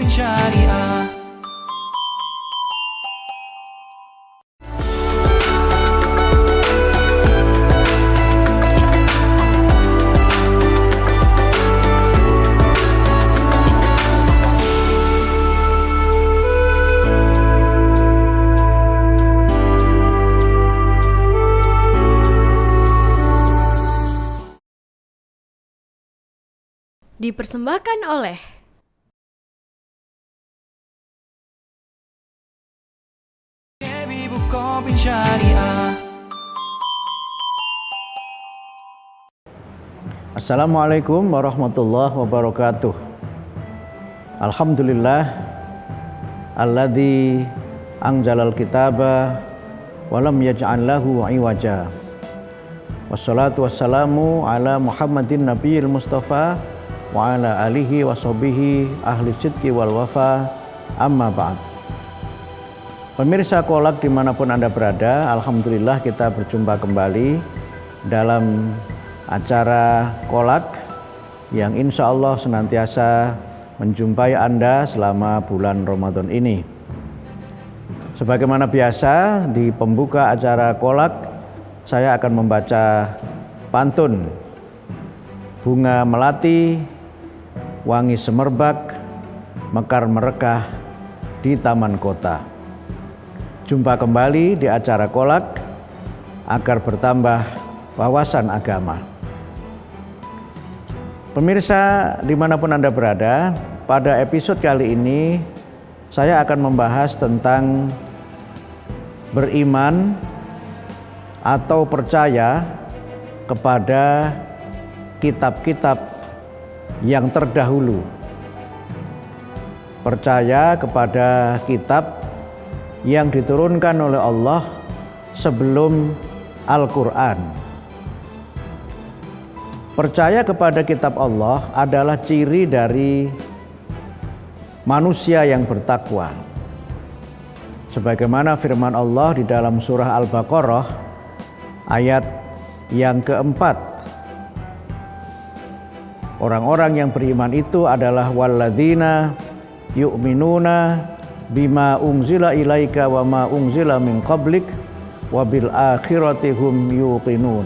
Syariah. Dipersembahkan oleh Syariah. Assalamualaikum warahmatullahi wabarakatuh. Alhamdulillah alladzi anzalal kitaba wa lam yaj'al lahu iwaja. Wassalatu wassalamu ala Muhammadin nabiyil mustafa wa ala alihi wa sahbihi ahli sidqi wal wafa, amma ba'd. Pemirsa Kolak dimanapun Anda berada, alhamdulillah kita berjumpa kembali dalam acara Kolak yang insya Allah senantiasa menjumpai Anda selama bulan Ramadan ini. Sebagaimana biasa di pembuka acara Kolak, saya akan membaca pantun bunga melati, wangi semerbak, mekar merekah di taman kota. Jumpa kembali di acara Kolak agar bertambah wawasan agama. Pemirsa dimanapun Anda berada, pada episode kali ini saya akan membahas tentang beriman atau percaya kepada kitab-kitab yang terdahulu. Percaya kepada kitab yang diturunkan oleh Allah sebelum Al-Quran. Percaya kepada kitab Allah adalah ciri dari manusia yang bertakwa. Sebagaimana firman Allah di dalam surah Al-Baqarah ayat yang keempat. Orang-orang yang beriman itu adalah walladzina yu'minuna bima unzila ilaika wa ma unzila min qablik wa bil akhirati hum yuqinun.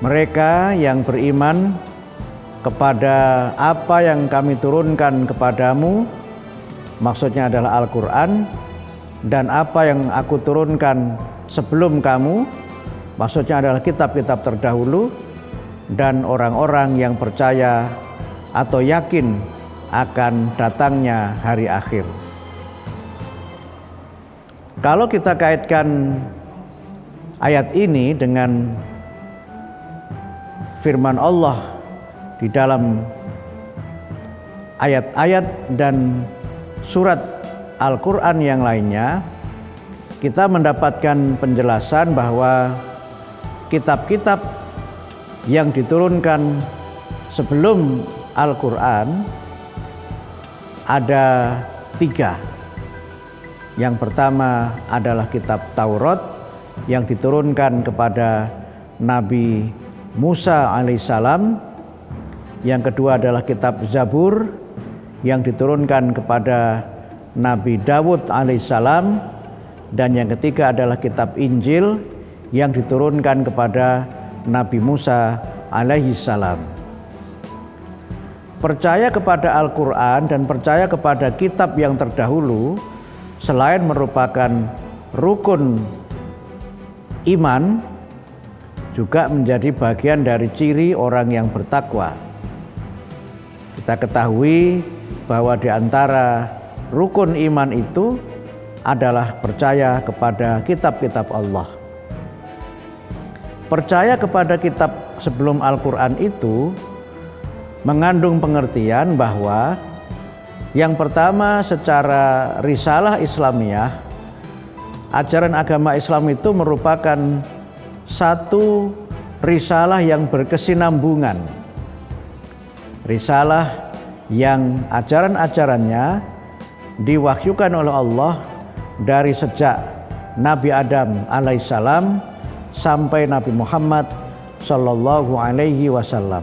Mereka yang beriman kepada apa yang kami turunkan kepadamu, maksudnya adalah Al-Quran, dan apa yang aku turunkan sebelum kamu, maksudnya adalah kitab-kitab terdahulu, dan orang-orang yang percaya atau yakin akan datangnya hari akhir. Kalau kita kaitkan ayat ini dengan firman Allah di dalam ayat-ayat dan surat Al-Quran yang lainnya, kita mendapatkan penjelasan bahwa kitab-kitab yang diturunkan sebelum Al-Quran ada 3. Yang pertama adalah kitab Taurat yang diturunkan kepada Nabi Musa alaihissalam. Yang kedua adalah kitab Zabur yang diturunkan kepada Nabi Dawud alaihissalam. Dan yang ketiga adalah kitab Injil yang diturunkan kepada Nabi Musa alaihissalam. Percaya kepada Al-Quran dan percaya kepada kitab yang terdahulu selain merupakan rukun iman, juga menjadi bagian dari ciri orang yang bertakwa. Kita ketahui bahwa di antara rukun iman itu adalah percaya kepada kitab-kitab Allah. Percaya kepada kitab sebelum Al-Quran itu mengandung pengertian bahwa yang pertama, secara risalah Islamiyah, ajaran agama Islam itu merupakan satu risalah yang berkesinambungan. Risalah yang ajaran-ajarannya diwahyukan oleh Allah dari sejak Nabi Adam alaihissalam sampai Nabi Muhammad sallallahu alaihi wasallam.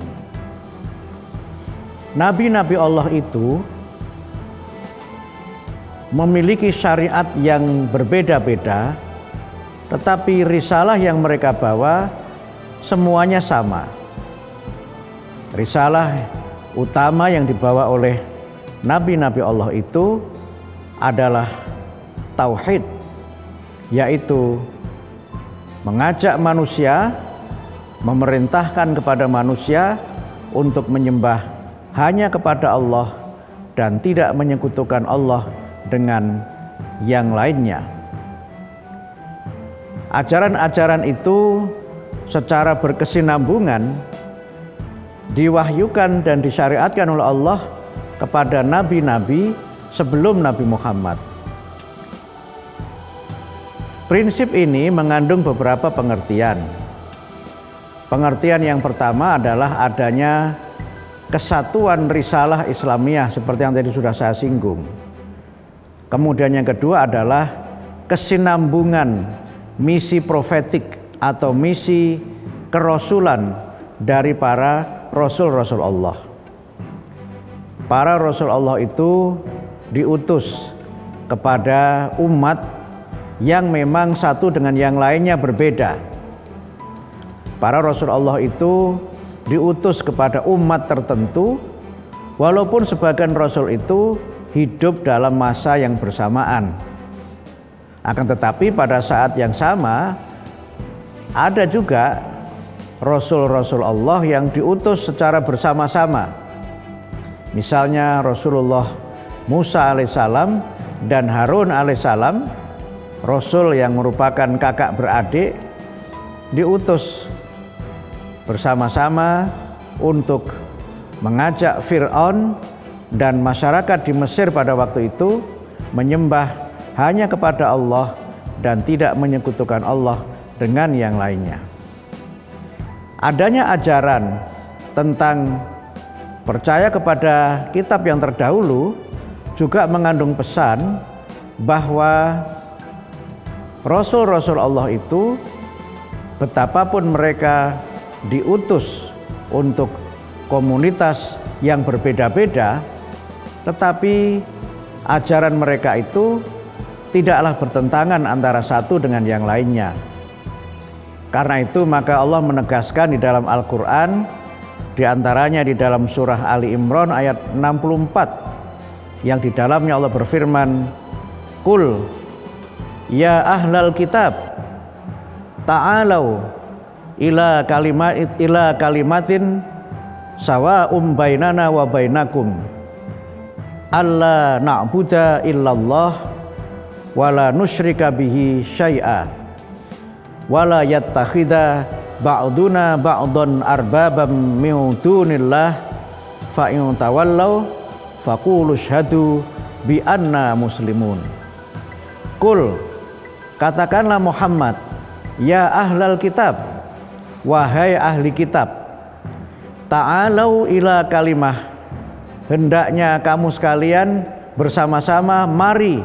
nabi-nabi Allah itu memiliki syariat yang berbeda-beda, tetapi risalah yang mereka bawa semuanya sama. Risalah utama yang dibawa oleh nabi-nabi Allah itu adalah tauhid, yaitu mengajak manusia, memerintahkan kepada manusia untuk menyembah hanya kepada Allah dan tidak menyekutukan Allah dengan yang lainnya. Ajaran-ajaran itu secara berkesinambungan diwahyukan dan disyariatkan oleh Allah kepada nabi-nabi sebelum Nabi Muhammad. Prinsip ini mengandung beberapa pengertian. Pengertian yang pertama adalah adanya kesatuan risalah Islamiyah seperti yang tadi sudah saya singgung. Kemudian yang kedua adalah kesinambungan misi profetik atau misi kerasulan dari para rasul-rasul Allah. Para rasul Allah itu diutus kepada umat yang memang satu dengan yang lainnya berbeda. Para rasul Allah itu diutus kepada umat tertentu, walaupun sebagian rasul itu hidup dalam masa yang bersamaan. Akan tetapi pada saat yang sama ada juga rasul-rasul Allah yang diutus secara bersama-sama. Misalnya Rasulullah Musa alaihissalam dan Harun alaihissalam, rasul yang merupakan kakak beradik, diutus bersama-sama untuk mengajak Fir'aun dan masyarakat di Mesir pada waktu itu menyembah hanya kepada Allah dan tidak menyekutukan Allah dengan yang lainnya. Adanya ajaran tentang percaya kepada kitab yang terdahulu juga mengandung pesan bahwa rasul-rasul Allah itu betapapun mereka diutus untuk komunitas yang berbeda-beda, tetapi ajaran mereka itu tidaklah bertentangan antara satu dengan yang lainnya. Karena itu maka Allah menegaskan di dalam Al-Quran, di antaranya di dalam surah Ali Imran ayat 64, yang di dalamnya Allah berfirman, "Qul ya ahlal kitab ta'alau ila kalimatin sawa'um bainana wa bainakum alla na'budu illallah wa la nusyrika bihi syai'a wa la yattakhidha ba'duna ba'dan arbabam min dunillah fa in tawallaw faqulu syhadu bi anna muslimun." Qul, katakanlah Muhammad, ya ahlal kitab, wahai ahli kitab, ta'alau ila kalimah, hendaknya kamu sekalian bersama-sama, mari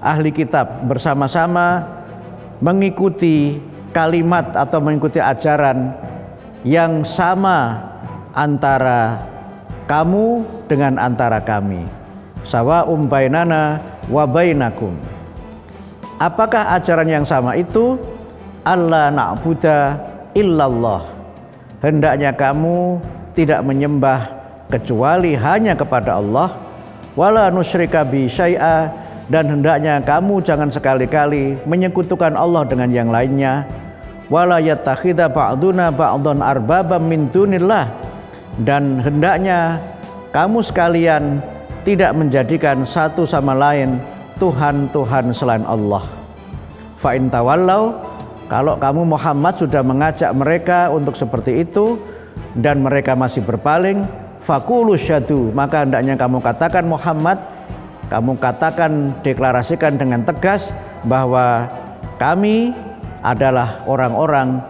ahli kitab bersama-sama mengikuti kalimat atau mengikuti ajaran yang sama antara kamu dengan antara kami. Sawa'um bainana wa bainakum. Apakah ajaran yang sama itu? Alla na'budu illallah. Hendaknya kamu tidak menyembah kecuali hanya kepada Allah. Wala nusyrika bi syai'a, dan hendaknya kamu jangan sekali-kali menyekutukan Allah dengan yang lainnya. Wala yattakhidha ba'duna ba'dan arbabam min dunillah, dan hendaknya kamu sekalian tidak menjadikan satu sama lain Tuhan-Tuhan selain Allah. Fa in tawallau, kalau kamu Muhammad sudah mengajak mereka untuk seperti itu dan mereka masih berpaling, faqulu syhadu, maka hendaknya kamu katakan Muhammad, kamu katakan, deklarasikan dengan tegas bahwa kami adalah orang-orang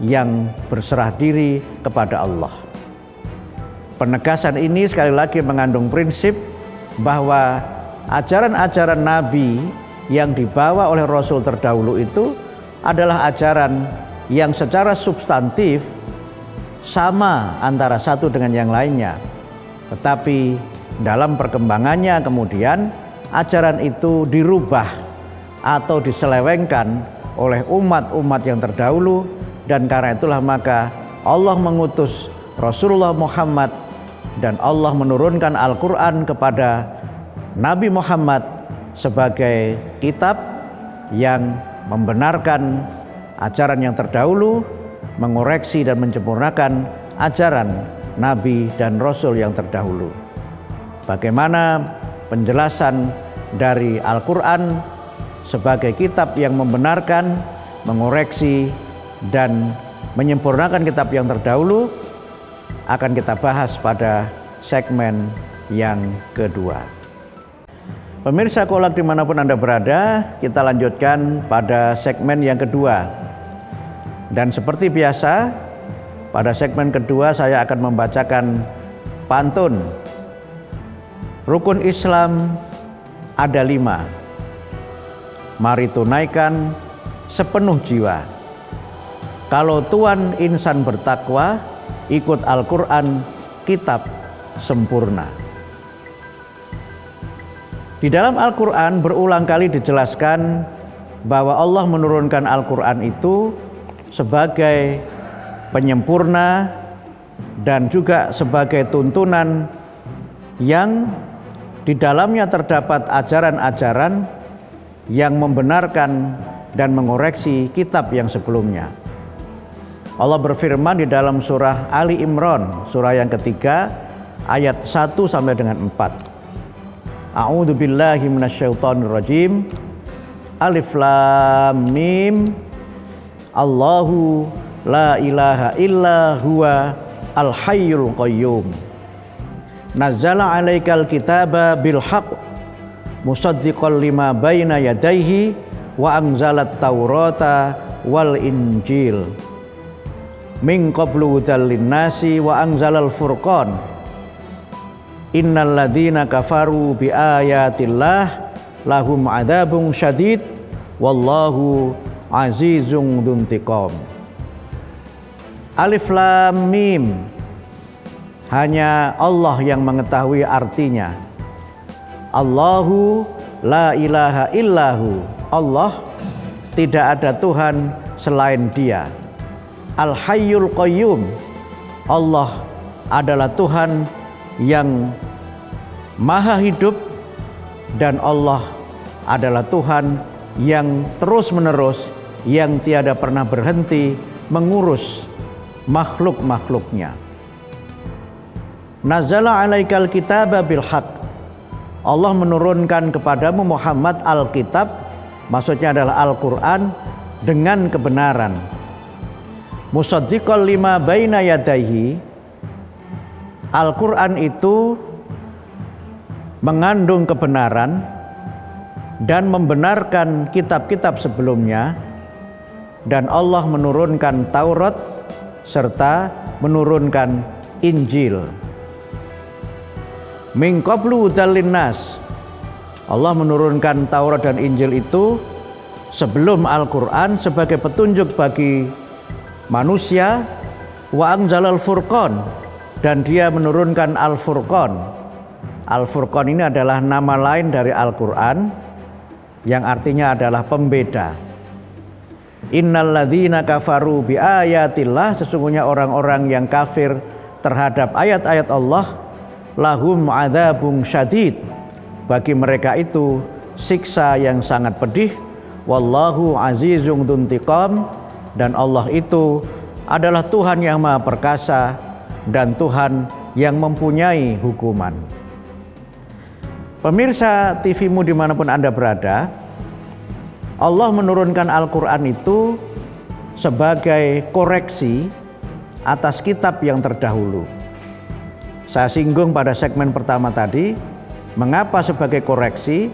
yang berserah diri kepada Allah. Penegasan ini sekali lagi mengandung prinsip bahwa ajaran-ajaran Nabi yang dibawa oleh Rasul terdahulu itu adalah ajaran yang secara substantif sama antara satu dengan yang lainnya. Tetapi dalam perkembangannya kemudian ajaran itu dirubah atau diselewengkan oleh umat-umat yang terdahulu, dan karena itulah maka Allah mengutus Rasulullah Muhammad dan Allah menurunkan Al-Quran kepada Nabi Muhammad sebagai kitab yang membenarkan ajaran yang terdahulu, mengoreksi dan menyempurnakan ajaran Nabi dan Rasul yang terdahulu. Bagaimana penjelasan dari Al-Quran sebagai kitab yang membenarkan, mengoreksi, dan menyempurnakan kitab yang terdahulu akan kita bahas pada segmen yang kedua. Pemirsa Kolak dimanapun Anda berada, kita lanjutkan pada segmen yang kedua. Dan seperti biasa, pada segmen kedua saya akan membacakan pantun. Rukun Islam ada 5. Mari tunaikan sepenuh jiwa. Kalau tuan insan bertakwa, ikut Al-Quran, kitab sempurna. Di dalam Al-Quran berulang kali dijelaskan bahwa Allah menurunkan Al-Quran itu sebagai penyempurna dan juga sebagai tuntunan yang di dalamnya terdapat ajaran-ajaran yang membenarkan dan mengoreksi kitab yang sebelumnya. Allah berfirman di dalam surah Ali Imran, surah yang ketiga, ayat 1 sampai dengan 4. A'udzu billahi minasyaitonir rajim. Alif lam mim. Allahu la ilaha illa huwa al-hayyul qayyum. Nazzala 'alaikal kitaba bil haqq musaddiqan lima baina yadayhi wa anzalat taurata wal injil. Min qablu hudan linnasi wa anzalal furqan. Innal ladzina kafaru bi ayatillah lahum adzabun syadid wallahu azizun dzuntiqam. Alif lam mim, hanya Allah yang mengetahui artinya. Allahu la ilaha illahu, Allah tidak ada Tuhan selain Dia. Al-Hayyul Qayyum, Allah adalah Tuhan yang maha hidup, dan Allah adalah Tuhan yang terus-menerus, yang tiada pernah berhenti mengurus makhluk-makhluknya. Nazzala 'alaikal kitaba bil haqq, Allah menurunkan kepadamu Muhammad Alkitab, maksudnya adalah Al-Quran, dengan kebenaran. Musaddiqan lima baina yadayhi, Al-Quran itu mengandung kebenaran dan membenarkan kitab-kitab sebelumnya, dan Allah menurunkan Taurat serta menurunkan Injil. Min qablu hudan linnas, Allah menurunkan Taurat dan Injil itu sebelum Al-Quran sebagai petunjuk bagi manusia. Wa anzalal furqan, dan Dia menurunkan Al-Furqan. Al-Furqan ini adalah nama lain dari Al-Quran yang artinya adalah pembeda. Innal ladzina kafaru bi ayatillah, sesungguhnya orang-orang yang kafir terhadap ayat-ayat Allah, lahum adzabun syadid, bagi mereka itu siksa yang sangat pedih. Wallahu azizun dzuntiqam, dan Allah itu adalah Tuhan yang maha perkasa dan Tuhan yang mempunyai hukuman. Pemirsa TV-mu dimanapun Anda berada, Allah menurunkan Al-Quran itu sebagai koreksi atas kitab yang terdahulu. Saya singgung pada segmen pertama tadi, mengapa sebagai koreksi?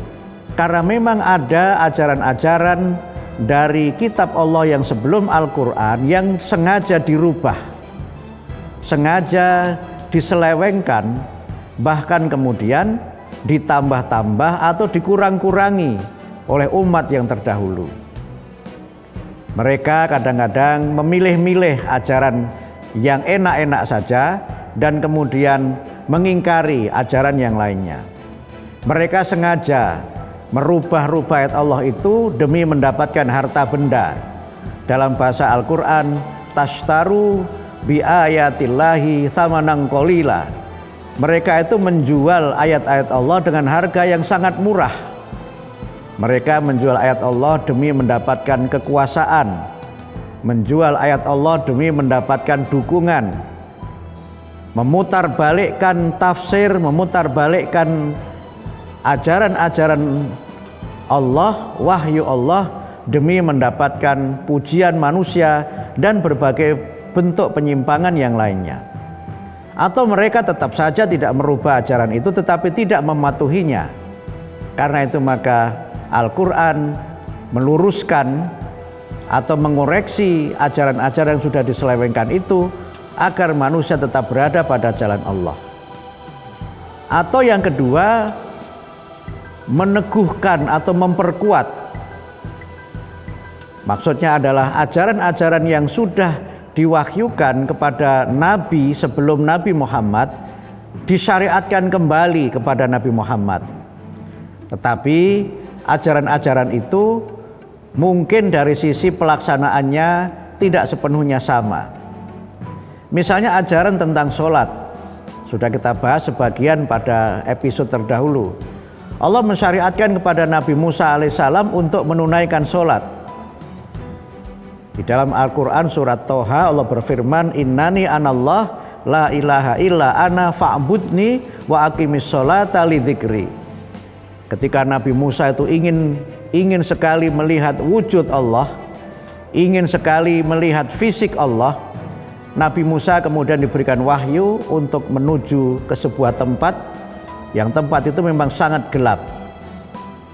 Karena memang ada ajaran-ajaran dari kitab Allah yang sebelum Al-Quran yang sengaja dirubah, sengaja diselewengkan, bahkan kemudian ditambah-tambah atau dikurang-kurangi oleh umat yang terdahulu. Mereka kadang-kadang memilih-milih ajaran yang enak-enak saja dan kemudian mengingkari ajaran yang lainnya. Mereka sengaja merubah-rubah ayat Allah itu demi mendapatkan harta benda. Dalam bahasa Al-Quran, tashtaru bi ayatillahi thamanan qalila. Mereka itu menjual ayat-ayat Allah dengan harga yang sangat murah. Mereka menjual ayat Allah demi mendapatkan kekuasaan, menjual ayat Allah demi mendapatkan dukungan, memutarbalikkan tafsir, memutarbalikkan ajaran-ajaran Allah, wahyu Allah demi mendapatkan pujian manusia dan berbagai bentuk penyimpangan yang lainnya. Atau mereka tetap saja tidak merubah ajaran itu tetapi tidak mematuhinya. Karena itu maka Al-Quran meluruskan atau mengoreksi ajaran-ajaran yang sudah diselewengkan itu agar manusia tetap berada pada jalan Allah. Atau yang kedua, meneguhkan atau memperkuat. Maksudnya adalah ajaran-ajaran yang sudah diwahyukan kepada Nabi sebelum Nabi Muhammad disyariatkan kembali kepada Nabi Muhammad. Tetapi ajaran-ajaran itu mungkin dari sisi pelaksanaannya tidak sepenuhnya sama. Misalnya ajaran tentang sholat, sudah kita bahas sebagian pada episode terdahulu. Allah mensyariatkan kepada Nabi Musa alaihissalam untuk menunaikan sholat. Di dalam Al-Quran surat Toha Allah berfirman, Innani anallah la ilaha illa ana fa'budni wa aqimis sholata lidzikri. Ketika Nabi Musa itu ingin sekali melihat wujud Allah, ingin sekali melihat fisik Allah, Nabi Musa kemudian diberikan wahyu untuk menuju ke sebuah tempat yang tempat itu memang sangat gelap,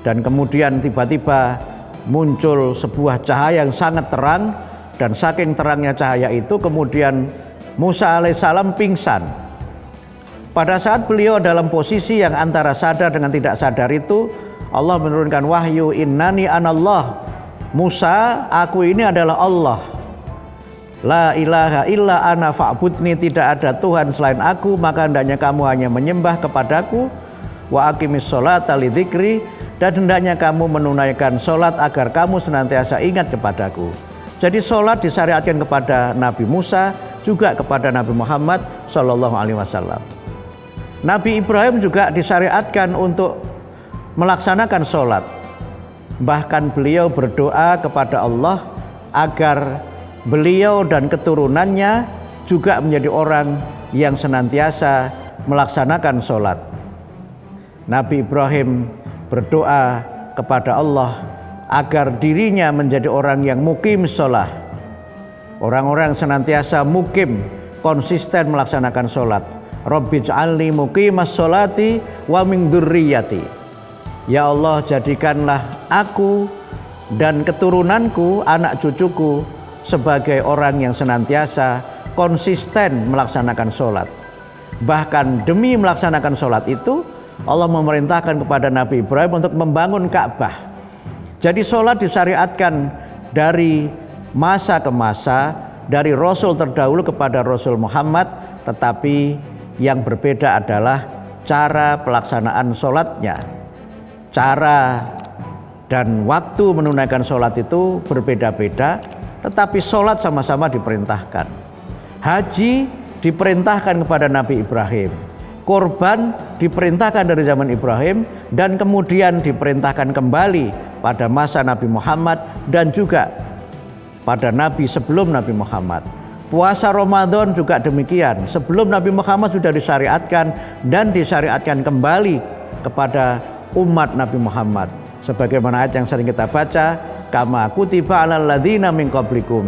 dan kemudian tiba-tiba muncul sebuah cahaya yang sangat terang, dan saking terangnya cahaya itu kemudian Musa alaihissalam pingsan. Pada saat beliau dalam posisi yang antara sadar dengan tidak sadar itu, Allah menurunkan wahyu, Innani anallah, Musa, aku ini adalah Allah. La ilaha illa ana fa'budni, tidak ada Tuhan selain aku, maka hendaknya kamu hanya menyembah kepadaku. Wa aqimis sholata lidzikri, dan hendaknya kamu menunaikan sholat agar kamu senantiasa ingat kepadaku. Jadi sholat disyariatkan kepada Nabi Musa, juga kepada Nabi Muhammad SAW. Nabi Ibrahim juga disyariatkan untuk melaksanakan sholat. Bahkan beliau berdoa kepada Allah agar beliau dan keturunannya juga menjadi orang yang senantiasa melaksanakan sholat. Nabi Ibrahim berdoa kepada Allah agar dirinya menjadi orang yang mukim sholat. Orang-orang senantiasa mukim, konsisten melaksanakan sholat. Rabbi ij'alni muqimas sholati wa min dzurriyyati. Ya Allah, jadikanlah aku dan keturunanku, anak cucuku, sebagai orang yang senantiasa konsisten melaksanakan sholat. Bahkan demi melaksanakan sholat itu, Allah memerintahkan kepada Nabi Ibrahim untuk membangun Ka'bah. Jadi sholat disyariatkan dari masa ke masa, dari Rasul terdahulu kepada Rasul Muhammad, tetapi yang berbeda adalah cara pelaksanaan sholatnya. Cara dan waktu menunaikan sholat itu berbeda-beda, tetapi sholat sama-sama diperintahkan. Haji diperintahkan kepada Nabi Ibrahim, korban diperintahkan dari zaman Ibrahim, dan kemudian diperintahkan kembali pada masa Nabi Muhammad dan juga pada Nabi sebelum Nabi Muhammad. Puasa Ramadan juga demikian, sebelum Nabi Muhammad sudah disyariatkan dan disyariatkan kembali kepada umat Nabi Muhammad. Sebagaimana ayat yang sering kita baca, kama kutiba 'alal ladzina min qablikum.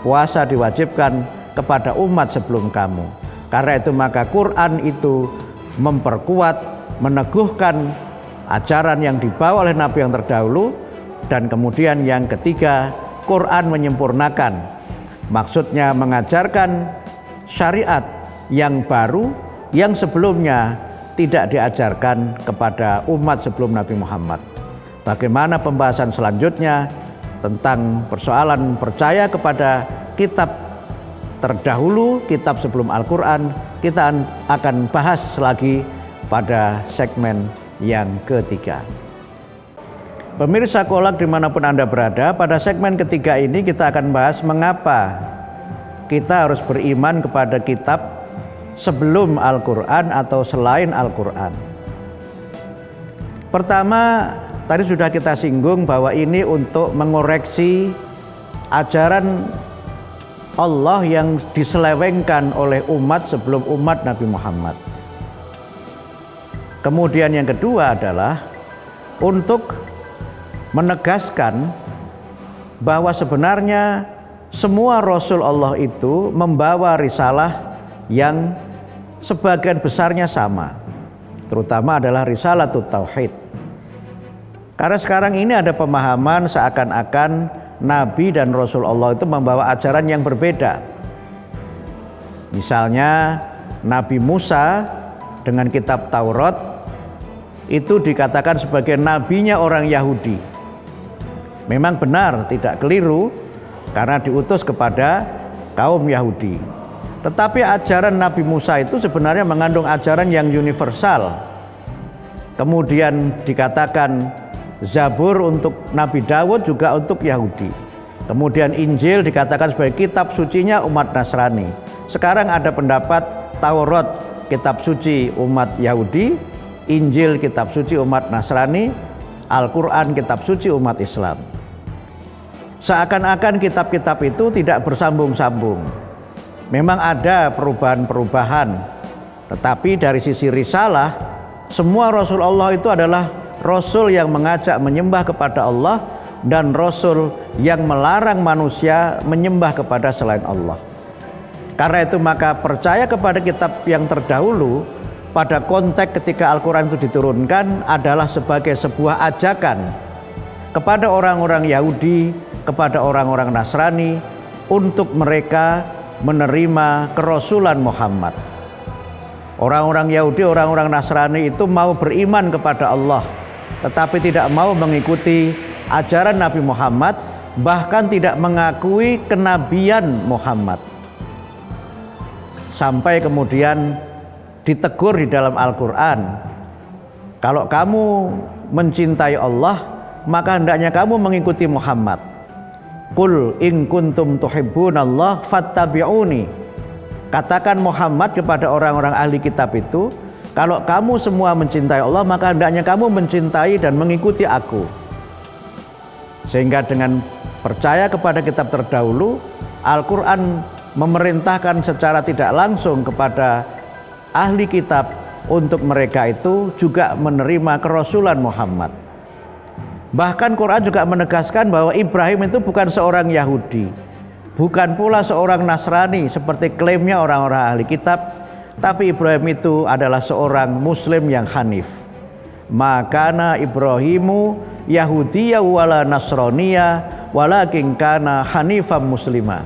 Puasa diwajibkan kepada umat sebelum kamu. Karena itu maka Quran itu memperkuat, meneguhkan ajaran yang dibawa oleh Nabi yang terdahulu, dan kemudian yang ketiga, Quran menyempurnakan. Maksudnya mengajarkan syariat yang baru yang sebelumnya tidak diajarkan kepada umat sebelum Nabi Muhammad. Bagaimana pembahasan selanjutnya tentang persoalan percaya kepada kitab terdahulu, kitab sebelum Al-Quran, kita akan bahas lagi pada segmen yang ketiga. Pemirsa Kolak dimanapun Anda berada, pada segmen ketiga ini kita akan bahas mengapa kita harus beriman kepada kitab sebelum Al-Quran atau selain Al-Quran. Pertama, tadi sudah kita singgung bahwa ini untuk mengoreksi ajaran Allah yang diselewengkan oleh umat sebelum umat Nabi Muhammad. Kemudian yang kedua adalah untuk menegaskan bahwa sebenarnya semua Rasul Allah itu membawa risalah yang sebagian besarnya sama, terutama adalah risalatut tauhid. Karena sekarang ini ada pemahaman seakan-akan Nabi dan Rasul Allah itu membawa ajaran yang berbeda. Misalnya Nabi Musa dengan kitab Taurat itu dikatakan sebagai nabinya orang Yahudi. Memang benar, tidak keliru, karena diutus kepada kaum Yahudi. Tetapi ajaran Nabi Musa itu sebenarnya mengandung ajaran yang universal. Kemudian dikatakan Zabur untuk Nabi Dawud juga untuk Yahudi. Kemudian Injil dikatakan sebagai kitab sucinya umat Nasrani. Sekarang ada pendapat Taurat kitab suci umat Yahudi, Injil kitab suci umat Nasrani, Al-Quran kitab suci umat Islam. Seakan-akan kitab-kitab itu tidak bersambung-sambung. Memang ada perubahan-perubahan, tetapi dari sisi risalah, semua Rasul Allah itu adalah Rasul yang mengajak menyembah kepada Allah dan Rasul yang melarang manusia menyembah kepada selain Allah. Karena itu maka percaya kepada kitab yang terdahulu pada konteks ketika Al-Quran itu diturunkan adalah sebagai sebuah ajakan kepada orang-orang Yahudi, kepada orang-orang Nasrani untuk mereka menerima kerasulan Muhammad. Orang-orang Yahudi, orang-orang Nasrani itu mau beriman kepada Allah, tetapi tidak mau mengikuti ajaran Nabi Muhammad, bahkan tidak mengakui kenabian Muhammad. Sampai kemudian ditegur di dalam Al-Quran, kalau kamu mencintai Allah, maka hendaknya kamu mengikuti Muhammad. Qul in kuntum tuhibbunallah fattabi'uni. Katakan Muhammad kepada orang-orang ahli kitab itu, kalau kamu semua mencintai Allah, maka hendaknya kamu mencintai dan mengikuti aku. Sehingga dengan percaya kepada kitab terdahulu, Al-Quran memerintahkan secara tidak langsung kepada ahli kitab untuk mereka itu juga menerima kerasulan Muhammad. Bahkan Quran juga menegaskan bahwa Ibrahim itu bukan seorang Yahudi, bukan pula seorang Nasrani seperti klaimnya orang-orang ahli kitab, tapi Ibrahim itu adalah seorang Muslim yang hanif. Makana Ibrahimu Yahudiyya wala Nasraniyya walakin kana hanifam muslima.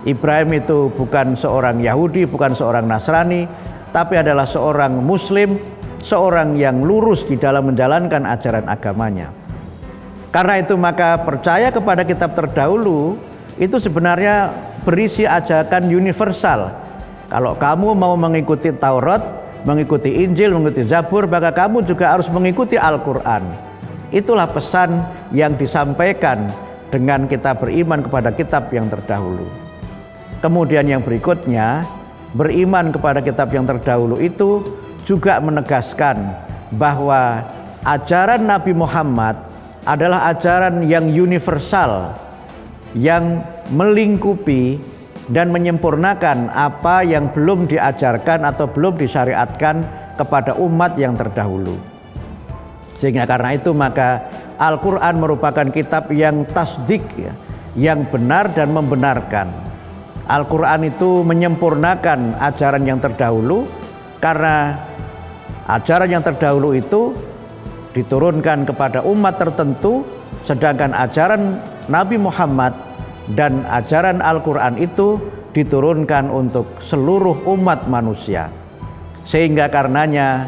Ibrahim itu bukan seorang Yahudi, bukan seorang Nasrani, tapi adalah seorang Muslim, seorang yang lurus di dalam menjalankan ajaran agamanya. Karena itu maka percaya kepada kitab terdahulu itu sebenarnya berisi ajakan universal. Kalau kamu mau mengikuti Taurat, mengikuti Injil, mengikuti Zabur, maka kamu juga harus mengikuti Al-Quran. Itulah pesan yang disampaikan dengan kita beriman kepada kitab yang terdahulu. Kemudian yang berikutnya, beriman kepada kitab yang terdahulu itu juga menegaskan bahwa ajaran Nabi Muhammad adalah ajaran yang universal, yang melingkupi dan menyempurnakan apa yang belum diajarkan atau belum disyariatkan kepada umat yang terdahulu. Sehingga karena itu maka Al-Quran merupakan kitab yang tasdik, yang benar dan membenarkan. Al-Quran itu menyempurnakan ajaran yang terdahulu, karena ajaran yang terdahulu itu diturunkan kepada umat tertentu, sedangkan ajaran Nabi Muhammad dan ajaran Al-Quran itu diturunkan untuk seluruh umat manusia. Sehingga karenanya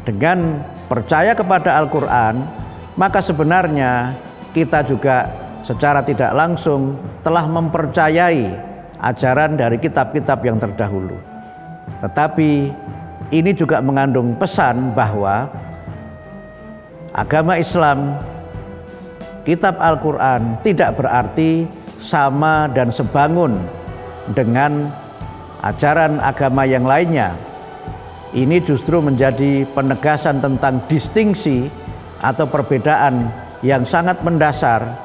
dengan percaya kepada Al-Quran, maka sebenarnya kita juga secara tidak langsung telah mempercayai ajaran dari kitab-kitab yang terdahulu. Tetapi ini juga mengandung pesan bahwa agama Islam, kitab Al-Quran tidak berarti sama dan sebangun dengan ajaran agama yang lainnya. Ini justru menjadi penegasan tentang distingsi atau perbedaan yang sangat mendasar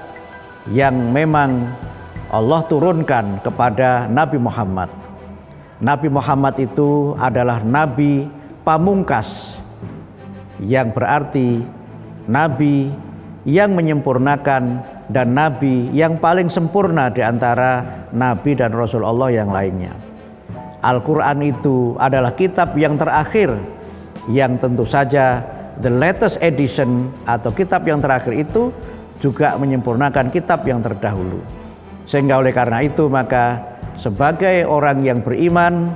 yang memang Allah turunkan kepada Nabi Muhammad. Nabi Muhammad itu adalah nabi pamungkas, yang berarti nabi yang menyempurnakan dan nabi yang paling sempurna di antara nabi dan rasul Allah yang lainnya. Al-Quran itu adalah kitab yang terakhir, yang tentu saja the latest edition atau kitab yang terakhir itu juga menyempurnakan kitab yang terdahulu. Sehingga oleh karena itu maka sebagai orang yang beriman,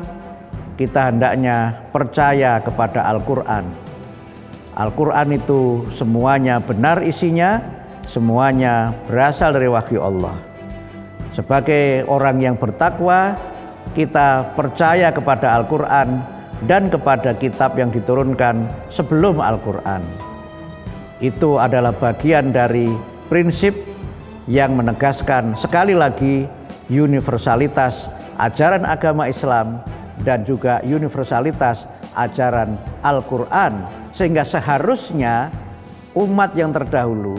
kita hendaknya percaya kepada Al-Quran. Al-Quran itu semuanya benar isinya, semuanya berasal dari wahyu Allah. Sebagai orang yang bertakwa, kita percaya kepada Al-Quran dan kepada kitab yang diturunkan sebelum Al-Quran. Itu adalah bagian dari prinsip yang menegaskan sekali lagi universalitas ajaran agama Islam dan juga universalitas ajaran Al-Quran, sehingga seharusnya umat yang terdahulu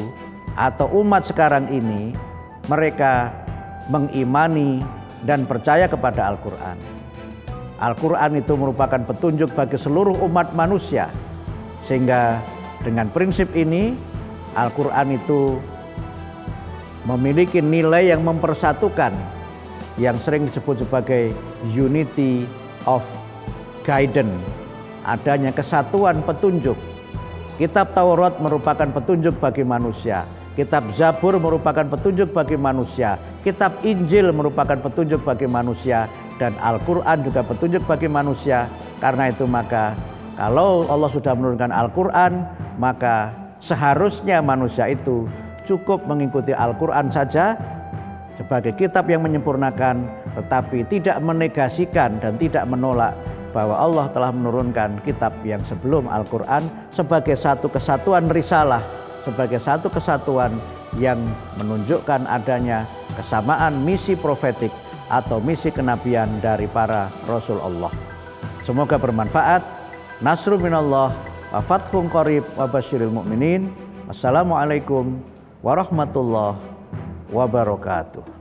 atau umat sekarang ini mereka mengimani dan percaya kepada Al-Quran. Al-Quran itu merupakan petunjuk bagi seluruh umat manusia, sehingga dengan prinsip ini Al-Quran itu memiliki nilai yang mempersatukan, yang sering disebut sebagai unity of guidance, adanya kesatuan petunjuk. Kitab Taurat merupakan petunjuk bagi manusia, kitab Zabur merupakan petunjuk bagi manusia, kitab Injil merupakan petunjuk bagi manusia, dan Al-Quran juga petunjuk bagi manusia. Karena itu maka kalau Allah sudah menurunkan Al-Quran, maka seharusnya manusia itu cukup mengikuti Al-Quran saja sebagai kitab yang menyempurnakan, tetapi tidak menegasikan dan tidak menolak bahwa Allah telah menurunkan kitab yang sebelum Al-Quran sebagai satu kesatuan risalah, sebagai satu kesatuan yang menunjukkan adanya kesamaan misi profetik atau misi kenabian dari para Rasul Allah. Semoga bermanfaat. Nasrun minallah wa fathun qarib wa basyiril mu'minin. Assalamualaikum warahmatullahi wabarakatuh.